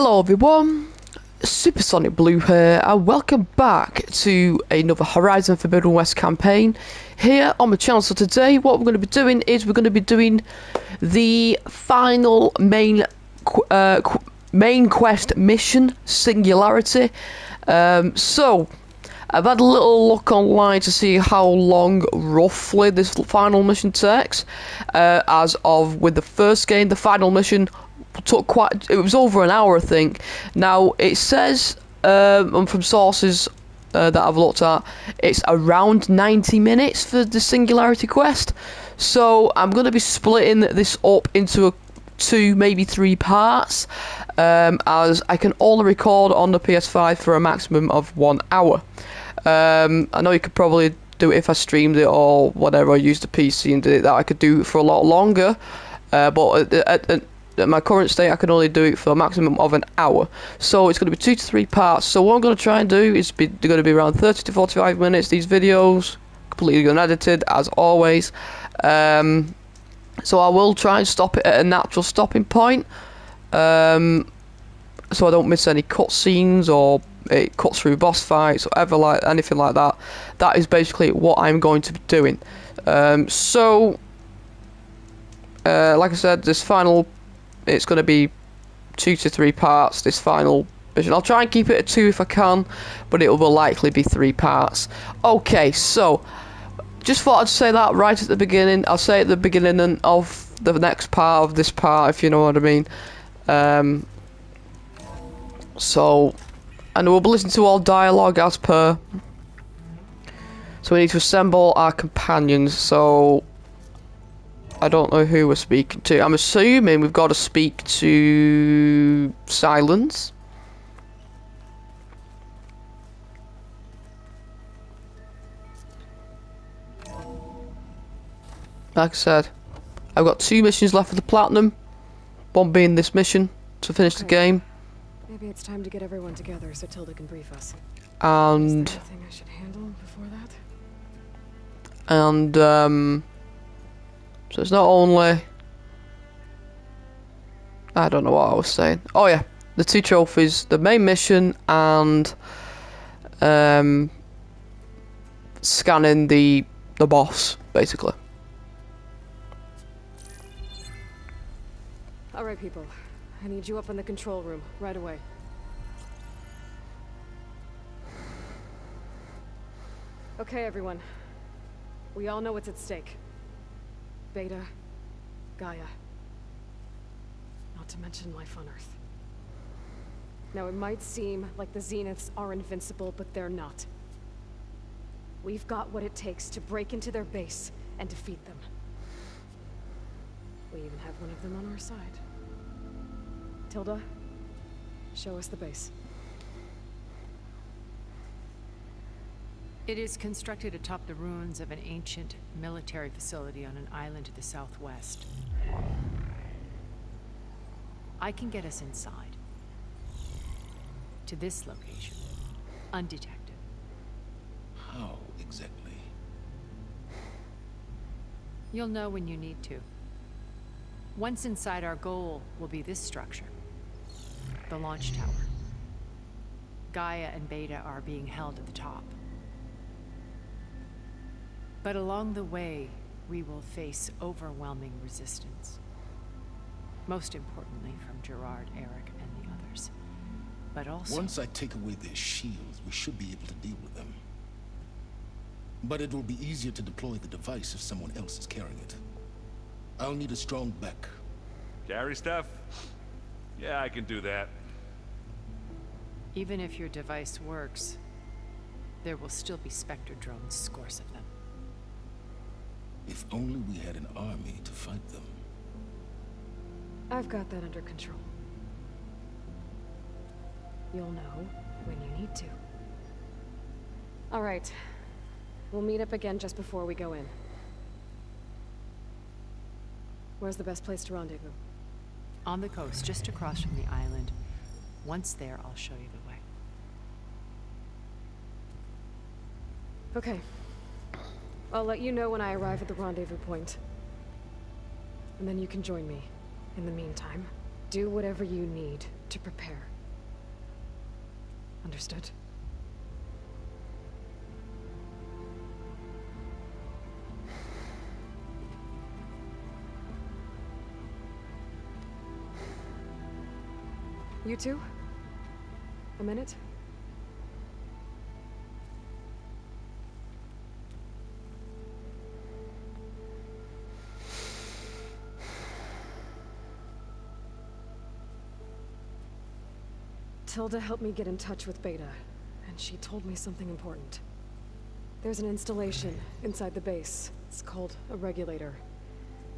Hello everyone, Supersonic Blue here, and welcome back to another Horizon Forbidden West campaign here on my channel. So today what we're going to be doing is we're going to be doing the final main quest mission, Singularity. So I've had a little look online to see how long roughly this final mission takes. As of with the first game, the final mission took it was over an hour, I think. Now it says from sources that I've looked at, it's around 90 minutes for the Singularity quest. So I'm going to be splitting this up into two, maybe three parts, as I can only record on the PS5 for a maximum of 1 hour. I know you could probably do it if I streamed it or whatever, I used the PC and did it, that I could do it for a lot longer, but at my current state I can only do it for a maximum of an hour. So it's going to be 2 to 3 parts. So what I'm going to try and do is they're going to be around 30 to 45 minutes, these videos, completely unedited as always. So I will try and stop it at a natural stopping point, so I don't miss any cutscenes or it cuts through boss fights or anything like that. That is basically what I'm going to be doing. Like I said, this final, it's going to be 2 to 3 parts, this final mission. I'll try and keep it at 2 if I can, but it will likely be 3 parts. Okay, so just thought I'd say that right at the beginning. I'll say at the beginning of the next part of this part, if you know what I mean. And we'll be listening to all dialogue as per. So we need to assemble our companions, so I don't know who we're speaking to. I'm assuming we've got to speak to Silence. Like I said, I've got 2 missions left for the Platinum. One being this mission to finish the game. Maybe it's time to get everyone together so Tilda can brief us. And is there anything I should handle before that? And so it's not only, I don't know what I was saying. Oh yeah, the 2 trophies, the main mission and scanning the boss, basically. Alright people, I need you up in the control room, right away. Okay everyone, we all know what's at stake. Beta, Gaia, not to mention life on Earth. Now it might seem like the Zeniths are invincible, but they're not. We've got what it takes to break into their base and defeat them. We even have one of them on our side. Tilda, show us the base. It is constructed atop the ruins of an ancient military facility on an island to the southwest. I can get us inside. To this location, undetected. How exactly? You'll know when you need to. Once inside, our goal will be this structure. The launch tower. Gaia and Beta are being held at the top. But along the way, we will face overwhelming resistance. Most importantly from Gerard, Eric, and the others. But also... Once I take away their shields, we should be able to deal with them. But it will be easier to deploy the device if someone else is carrying it. I'll need a strong back. Carry stuff? Yeah, I can do that. Even if your device works, there will still be Spectre drones, scores of them. If only we had an army to fight them. I've got that under control. You'll know when you need to. Alright. We'll meet up again just before we go in. Where's the best place to rendezvous? On the coast, just across from the island. Once there, I'll show you the way. Okay. I'll let you know when I arrive at the rendezvous point. And then you can join me. In the meantime, do whatever you need to prepare. Understood? You two? A minute? Tilda helped me get in touch with Beta, and she told me something important. There's an installation inside the base. It's called a regulator.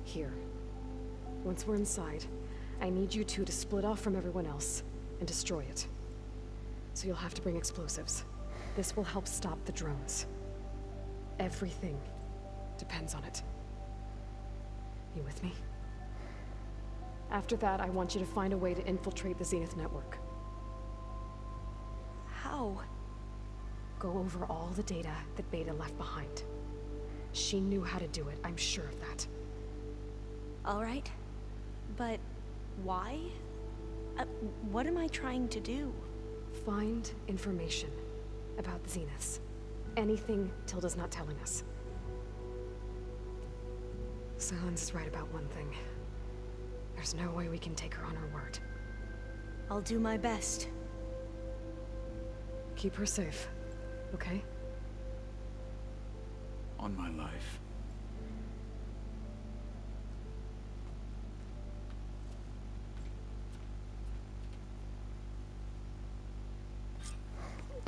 Here. Once we're inside, I need you two to split off from everyone else and destroy it. So you'll have to bring explosives. This will help stop the drones. Everything depends on it. You with me? After that, I want you to find a way to infiltrate the Zenith network. How? Go over all the data that Beta left behind. She knew how to do it, I'm sure of that. All right. But why? What am I trying to do? Find information about the Zeniths. Anything Tilda's not telling us. Silence is right about one thing. There's no way we can take her on her word. I'll do my best. Keep her safe, okay? On my life.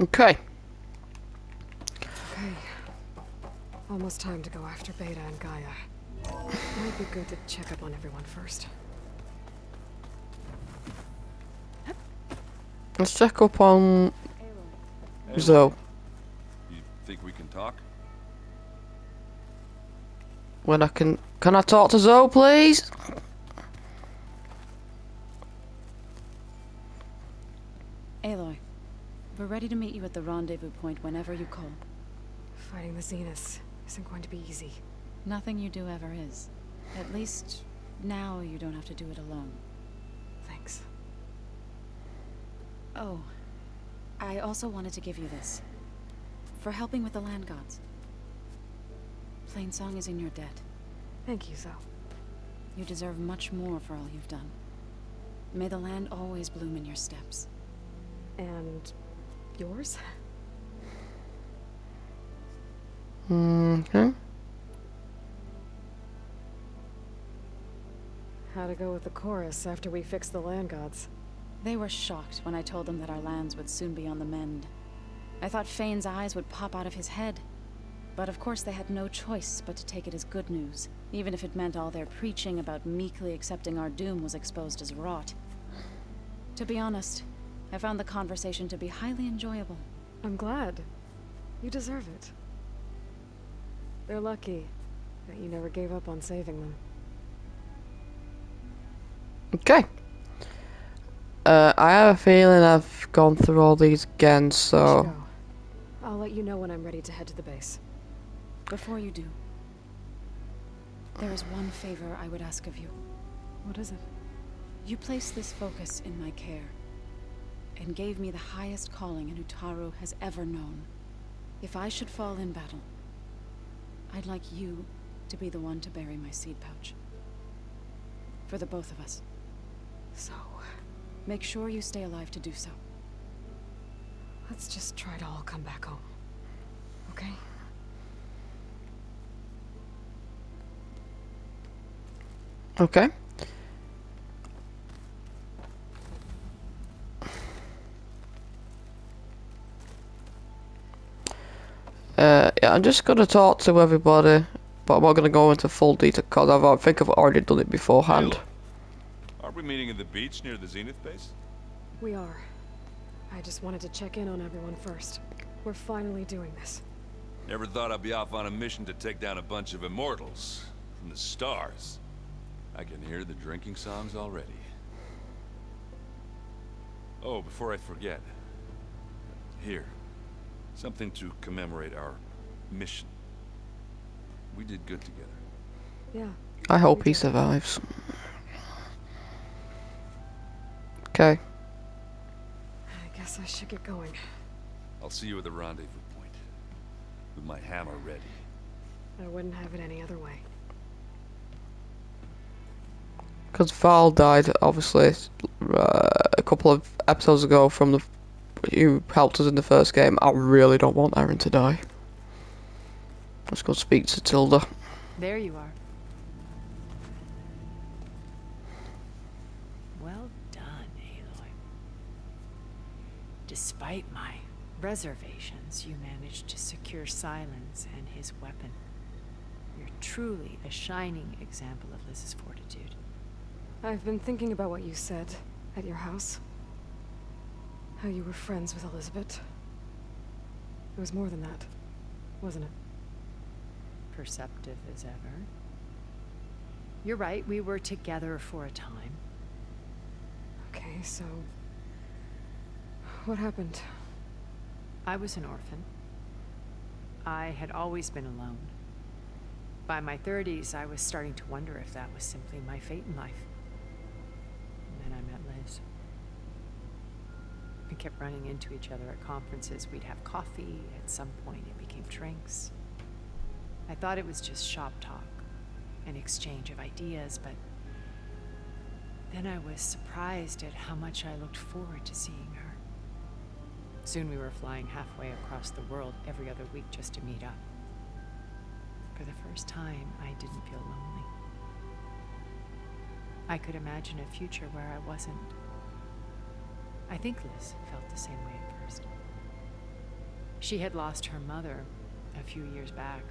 Okay. Okay. Almost time to go after Beta and Gaia. Might be good to check up on everyone first. Let's check up on Zoe. You think we can talk? When I can I talk to Zoe, please? Aloy, we're ready to meet you at the rendezvous point whenever you call. Fighting the Zeniths isn't going to be easy. Nothing you do ever is. At least, now you don't have to do it alone. Thanks. Oh, I also wanted to give you this. For helping with the land gods. Plainsong is in your debt. Thank you, Zoe. You deserve much more for all you've done. May the land always bloom in your steps. And yours? Okay. How to go with the chorus after we fix the land gods? They were shocked when I told them that our lands would soon be on the mend. I thought Fane's eyes would pop out of his head. But of course they had no choice but to take it as good news, even if it meant all their preaching about meekly accepting our doom was exposed as rot. To be honest, I found the conversation to be highly enjoyable. I'm glad. You deserve it. They're lucky that you never gave up on saving them. Okay. I have a feeling I've gone through all these again, so... Let's go. I'll let you know when I'm ready to head to the base. Before you do, there is one favor I would ask of you. What is it? You placed this focus in my care, and gave me the highest calling an Utaru has ever known. If I should fall in battle, I'd like you to be the one to bury my seed pouch. For the both of us. So... make sure you stay alive to do so. let's just try to all come back home. Okay? Okay. Yeah, I'm just gonna talk to everybody, but I'm not gonna go into full detail because I think I've already done it beforehand. Hey, are we meeting at the beach near the Zenith base? We are. I just wanted to check in on everyone first. We're finally doing this. Never thought I'd be off on a mission to take down a bunch of immortals from the stars. I can hear the drinking songs already. Oh, before I forget. Here. Something to commemorate our mission. We did good together. Yeah. I hope he survives. Okay. Guess I should get going. I'll see you at the rendezvous point, with my hammer ready. I wouldn't have it any other way. Because Val died, obviously, a couple of episodes ago from the who helped us in the first game. I really don't want Erin to die. Let's go speak to Tilda. There you are. Well done, Aloy. Despite my reservations, you managed to secure Silence and his weapon. You're truly a shining example of Liz's fortitude. I've been thinking about what you said at your house. How you were friends with Elizabeth. It was more than that, wasn't it? Perceptive as ever. You're right, we were together for a time. Okay, so... what happened? I was an orphan. I had always been alone. By my 30s, I was starting to wonder if that was simply my fate in life. And then I met Liz. We kept running into each other at conferences. We'd have coffee. At some point, it became drinks. I thought it was just shop talk, an exchange of ideas, but then I was surprised at how much I looked forward to seeing her. Soon we were flying halfway across the world every other week just to meet up. For the first time, I didn't feel lonely. I could imagine a future where I wasn't. I think Liz felt the same way at first. She had lost her mother a few years back.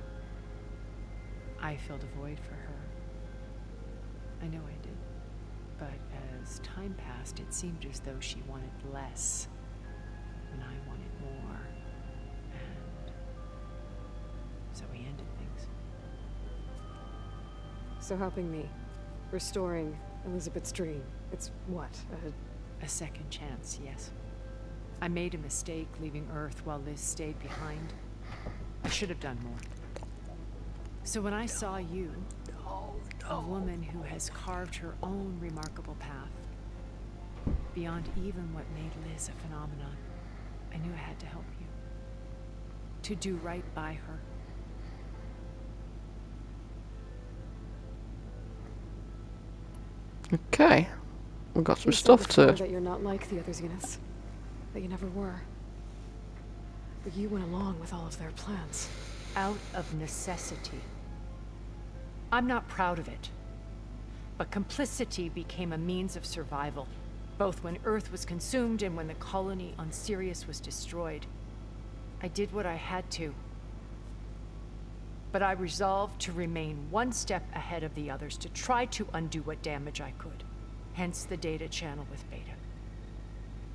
I filled a void for her. I know I did. But as time passed, it seemed as though she wanted less, and I wanted more. And so we ended things. So helping me, restoring Elizabeth's dream, it's what, A second chance, yes. I made a mistake leaving Earth while Liz stayed behind. I should have done more. So when I saw you, a woman who has carved her own remarkable path, beyond even what made Liz a phenomenon, I knew I had to help you. To do right by her. Okay. We've got some You said stuff before to... that you're not like the other Zeniths. That you never were. But you went along with all of their plans. Out of necessity. I'm not proud of it. But complicity became a means of survival, both when Earth was consumed and when the colony on Sirius was destroyed. I did what I had to. But I resolved to remain one step ahead of the others, to try to undo what damage I could. Hence the data channel with Beta.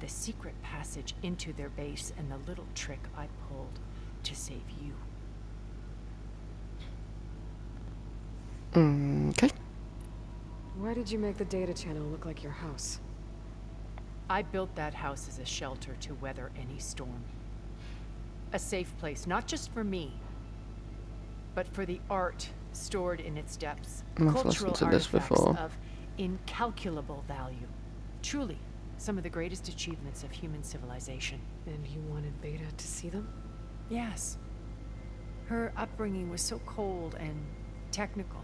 The secret passage into their base and the little trick I pulled to save you. Okay. Why did you make the data channel look like your house? I built that house as a shelter to weather any storm. A safe place, not just for me, but for the art stored in its depths. I've Cultural listened to this artifacts before. of incalculable value. Truly, some of the greatest achievements of human civilization. And you wanted Beta to see them? Yes. Her upbringing was so cold and technical.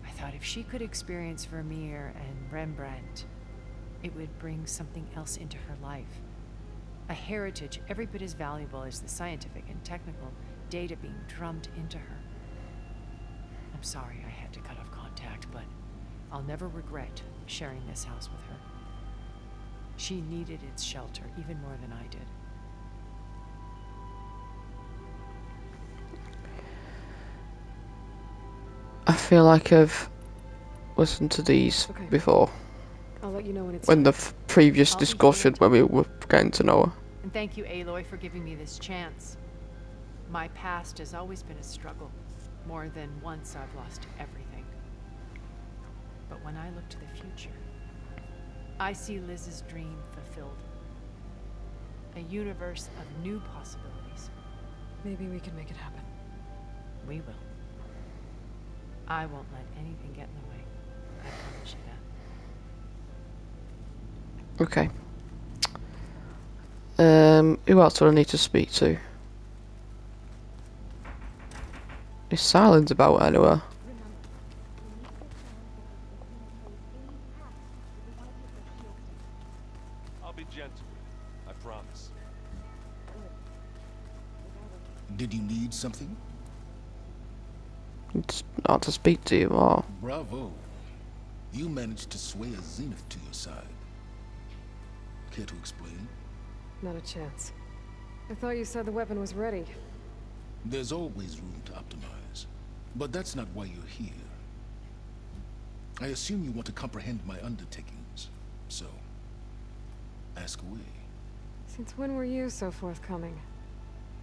I thought if she could experience Vermeer and Rembrandt, it would bring something else into her life. A heritage every bit as valuable as the scientific and technical data being drummed into her. I'm sorry I had to cut off contact, but I'll never regret sharing this house with her. She needed its shelter even more than I did. I feel like I've listened to these Okay. before. I'll let you know when it's In the time. previous I'll be discussion when we were getting to know her. And thank you, Aloy, for giving me this chance. My past has always been a struggle. More than once I've lost everything. But when I look to the future, I see Liz's dream fulfilled. A universe of new possibilities. Maybe we can make it happen. We will. I won't let anything get in the way. I promise you that. Okay. Who else do I need to speak to? Is silence about anywhere? I'll be gentle with it, I promise. Did you need something? It's not to speak to you, or... Bravo. You managed to sway a Zenith to your side. Care to explain? Not a chance. I thought you said the weapon was ready. There's always room to optimize. But that's not why you're here. I assume you want to comprehend my undertakings. So, ask away. Since when were you so forthcoming?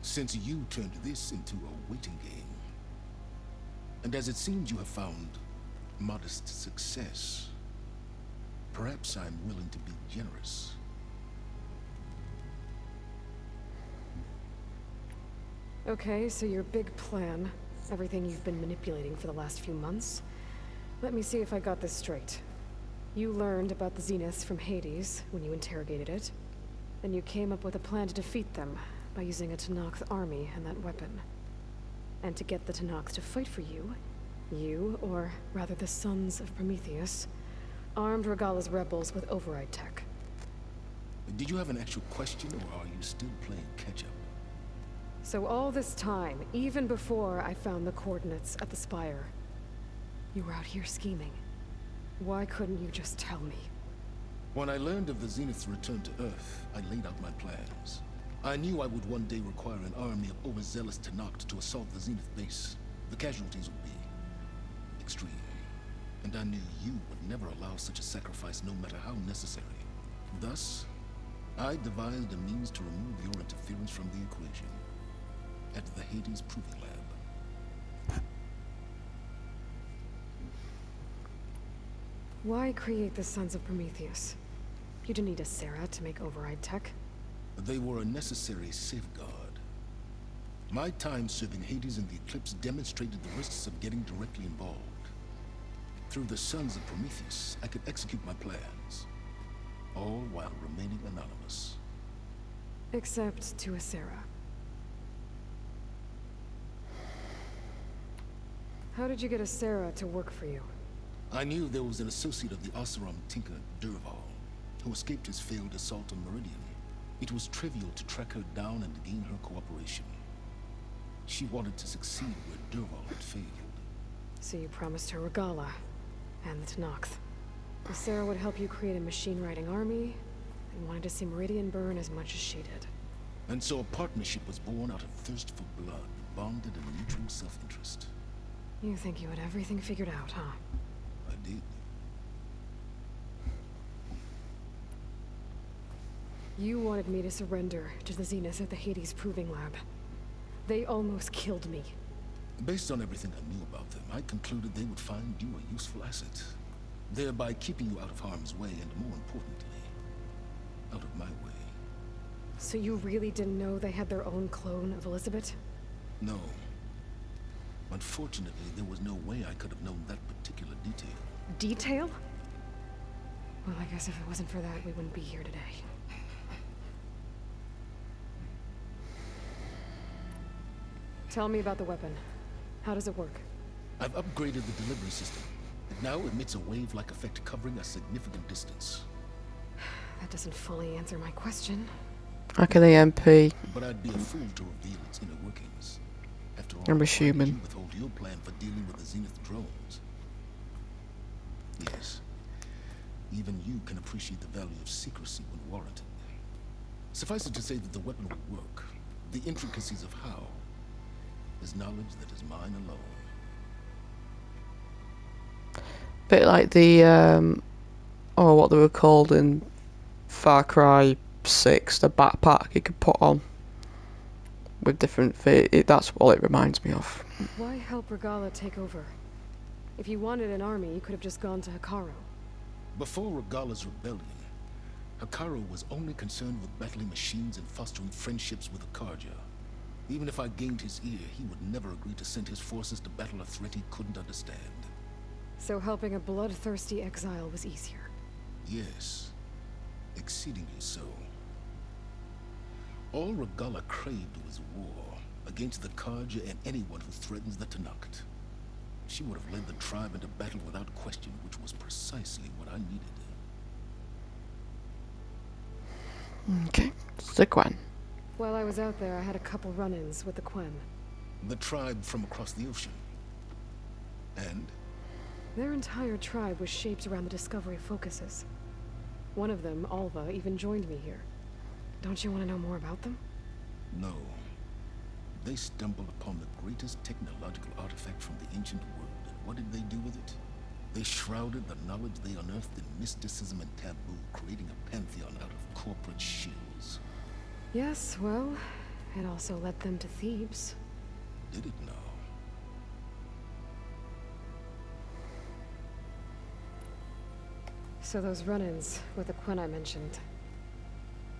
Since you turned this into a waiting game. And as it seems you have found modest success, perhaps I'm willing to be generous. Okay, so your big plan, everything you've been manipulating for the last few months. Let me see if I got this straight. You learned about the Zeniths from Hades when you interrogated it. Then you came up with a plan to defeat them by using a Tenakth army and that weapon. And to get the Tenakth to fight for you, or rather the Sons of Prometheus, armed Regalla's rebels with override tech. Did you have an actual question, or are you still playing catch-up? So all this time, even before I found the coordinates at the Spire, you were out here scheming. Why couldn't you just tell me? When I learned of the Zenith's return to Earth, I laid out my plans. I knew I would one day require an army of overzealous Tenakth to assault the Zenith Base. The casualties would be extreme. And I knew you would never allow such a sacrifice, no matter how necessary. Thus, I devised a means to remove your interference from the equation. At the Hades Proving Lab. Why create the Sons of Prometheus? You didn't need a Sarah to make override tech. They were a necessary safeguard. My time serving Hades and the Eclipse demonstrated the risks of getting directly involved. Through the Sons of Prometheus, I could execute my plans, all while remaining anonymous. Except to a Sarah. How did you get a Sarah to work for you? I knew there was an associate of the Oseram tinker, Durval, who escaped his failed assault on Meridian. It was trivial to track her down and gain her cooperation. She wanted to succeed where Durval had failed. So you promised her Regalla, and the Tenakth. The Sarah would help you create a machine-riding army, and wanted to see Meridian burn as much as she did. And so a partnership was born out of thirst for blood, bonded in mutual self-interest. You think you had everything figured out, huh? I did. You wanted me to surrender to the Zenith at the Hades Proving Lab. They almost killed me. Based on everything I knew about them, I concluded they would find you a useful asset, thereby keeping you out of harm's way and, more importantly, out of my way. So you really didn't know they had their own clone of Elizabeth? No. Unfortunately, there was no way I could have known that particular detail. Detail? Well, I guess if it wasn't for that, we wouldn't be here today. Tell me about the weapon. How does it work? I've upgraded the delivery system. It now emits a wave-like effect covering a significant distance. That doesn't fully answer my question. Like an EMP. But I'd be a fool to reveal its inner workings. After all, I'm why assuming. did you withhold your plan for dealing with the Zenith drones? Yes. Even you can appreciate the value of secrecy when warranted. Suffice it to say that the weapon will work. The intricacies of how is knowledge that is mine alone. Bit like the, oh, what they were called in Far Cry 6, the backpack you could put on with different that's what it reminds me of. Why help Regalla take over? If you wanted an army, you could have just gone to Hekarro. Before Regalla's rebellion, Hekarro was only concerned with battling machines and fostering friendships with Akarja. Even if I gained his ear, he would never agree to send his forces to battle a threat he couldn't understand. So helping a bloodthirsty exile was easier. Yes. Exceedingly so. All Regala craved was war against the Karja and anyone who threatens the Tanakh. She would have led the tribe into battle without question, which was precisely what I needed. Okay, it's the Quen. While I was out there, I had a couple run-ins with the Quen. The tribe from across the ocean. And? Their entire tribe was shaped around the discovery of focuses. One of them, Alva, even joined me here. Don't you want to know more about them? No. They stumbled upon the greatest technological artifact from the ancient world, and what did they do with it? They shrouded the knowledge they unearthed in mysticism and taboo, creating a pantheon out of corporate shills. Yes, well, it also led them to Thebes. Did it now? So those run-ins with the Quen I mentioned.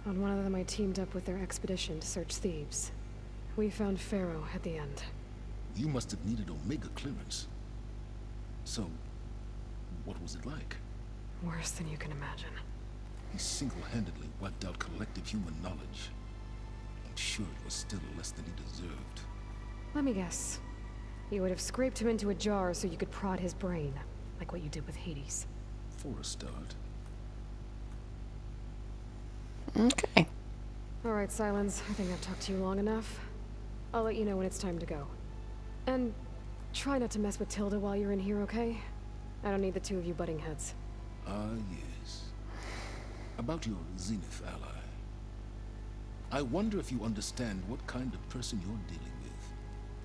On one of them I teamed up with their expedition to search Thebes. We found Pharaoh at the end. You must have needed Omega clearance. So, what was it like? Worse than you can imagine. He single-handedly wiped out collective human knowledge. I'm sure it was still less than he deserved. Let me guess. You would have scraped him into a jar so you could prod his brain, like what you did with Hades. For a start. Okay. Alright, Silence. I think I've talked to you long enough. I'll let you know when it's time to go. And try not to mess with Tilda while you're in here, okay? I don't need the two of you butting heads. Ah, yes. About your Zenith ally. I wonder if you understand what kind of person you're dealing with.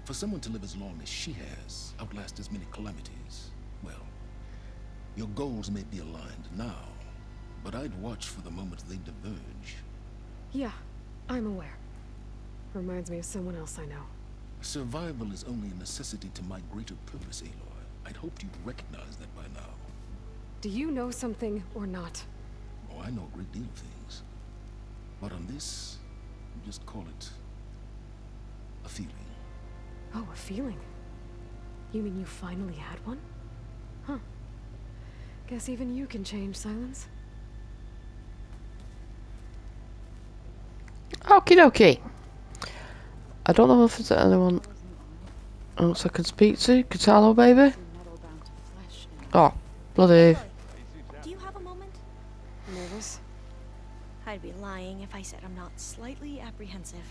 For someone to live as long as she has, outlast as many calamities, well, your goals may be aligned now, but I'd watch for the moment they diverge. Yeah, I'm aware. Reminds me of someone else I know. Survival is only a necessity to my greater purpose, Aloy. I'd hoped you'd recognize that by now. Do you know something or not? Oh, I know a great deal of things. But on this, just call it a feeling. Oh, a feeling? You mean you finally had one? Huh. Guess even you can change, Silence. Okie dokie. I don't know if there's anyone else I can speak to. Katalo, baby? Oh, bloody. Do you have a moment? Nervous? I'd be lying if I said I'm not slightly apprehensive.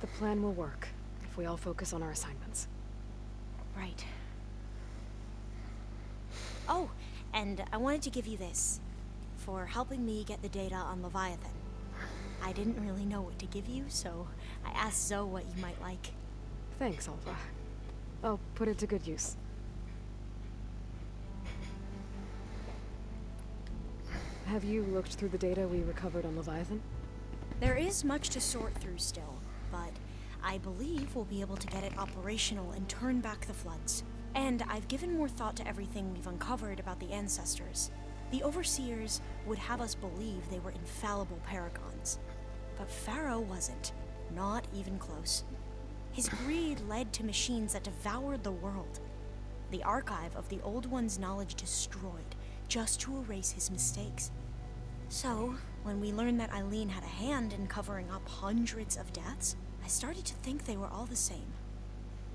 The plan will work if we all focus on our assignments. Right. Oh, and I wanted to give you this for helping me get the data on Leviathan. I didn't really know what to give you, so I asked Zoe what you might like. Thanks, Alva. I'll put it to good use. Have you looked through the data we recovered on Leviathan? There is much to sort through still, but I believe we'll be able to get it operational and turn back the floods. And I've given more thought to everything we've uncovered about the ancestors. The Overseers would have us believe they were infallible paragons. But Pharaoh wasn't. Not even close. His greed led to machines that devoured the world. The archive of the Old One's knowledge destroyed, just to erase his mistakes. So, when we learned that Eileen had a hand in covering up hundreds of deaths, I started to think they were all the same.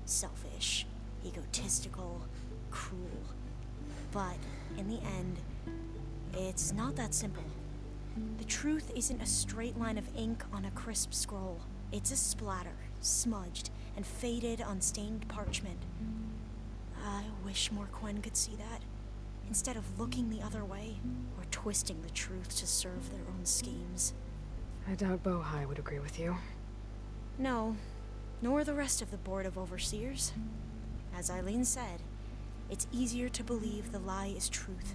Selfish, egotistical, cruel. But, in the end, it's not that simple. The truth isn't a straight line of ink on a crisp scroll. It's a splatter, smudged, and faded on stained parchment. I wish more Quen could see that, instead of looking the other way, or twisting the truth to serve their own schemes. I doubt Bohai would agree with you. No, nor the rest of the Board of Overseers. As Eileen said, it's easier to believe the lie is truth,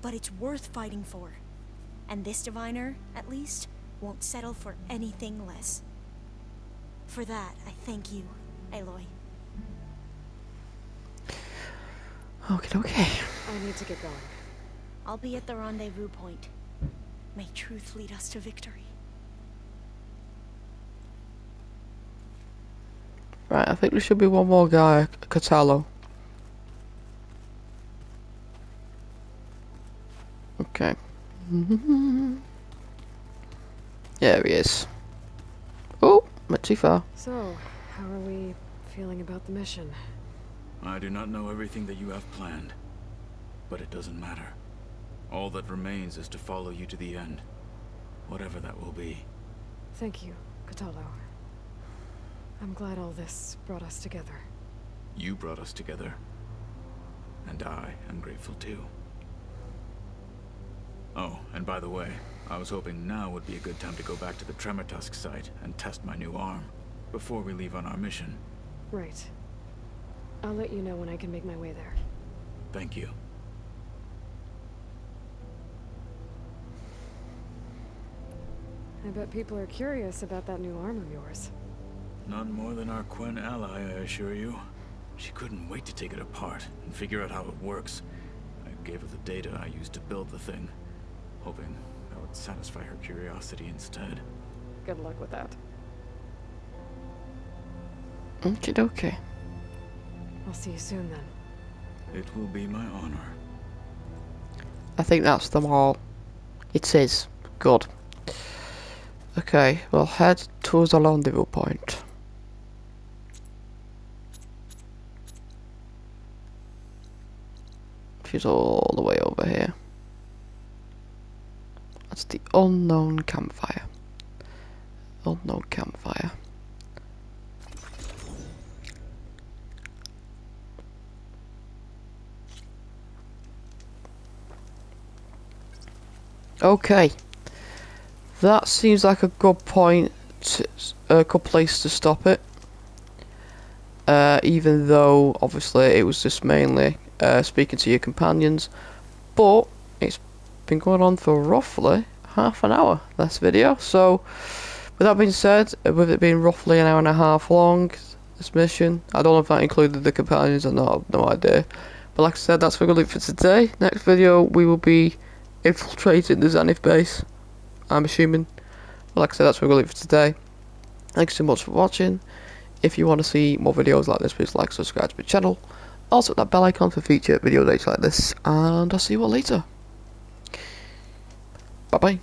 but it's worth fighting for. And this diviner, at least, won't settle for anything less. For that, I thank you, Aloy. Okay. I need to get going. I'll be at the rendezvous point. May truth lead us to victory. Right, I think there should be one more guy, Katalo. Okay. There he is. Not too far. So, how are we feeling about the mission? I do not know everything that you have planned, but it doesn't matter. All that remains is to follow you to the end, whatever that will be. Thank you, Katalo. I'm glad all this brought us together. You brought us together, and I am grateful too. Oh, and by the way, I was hoping now would be a good time to go back to the Tremortusk site and test my new arm, before we leave on our mission. Right. I'll let you know when I can make my way there. Thank you. I bet people are curious about that new arm of yours. None more than our Quen ally, I assure you. She couldn't wait to take it apart and figure out how it works. I gave her the data I used to build the thing, hoping that would satisfy her curiosity instead. Good luck with that. Okie dokie. I'll see you soon then. It will be my honor. I think that's them all. It is. Good. Okay, we'll head towards the rendezvous point. She's all the way over here. That's the unknown campfire. Unknown campfire. Okay. That seems like a good point, a good place to stop it. Even though, obviously, it was just mainly speaking to your companions. But, it's been going on for roughly half an hour, this video. So, with that being said, with it being roughly an hour and a half long, this mission, I don't know if that included the companions or not, I have no idea. But like I said, that's what we're going to do for today. Next video, we will be infiltrating the Zenith base, I'm assuming. But like I said, that's what we're going to do for today. Thanks so much for watching. If you want to see more videos like this, please like, subscribe to my channel. Also hit that bell icon for future video dates like this. And I'll see you all later. Bye bye.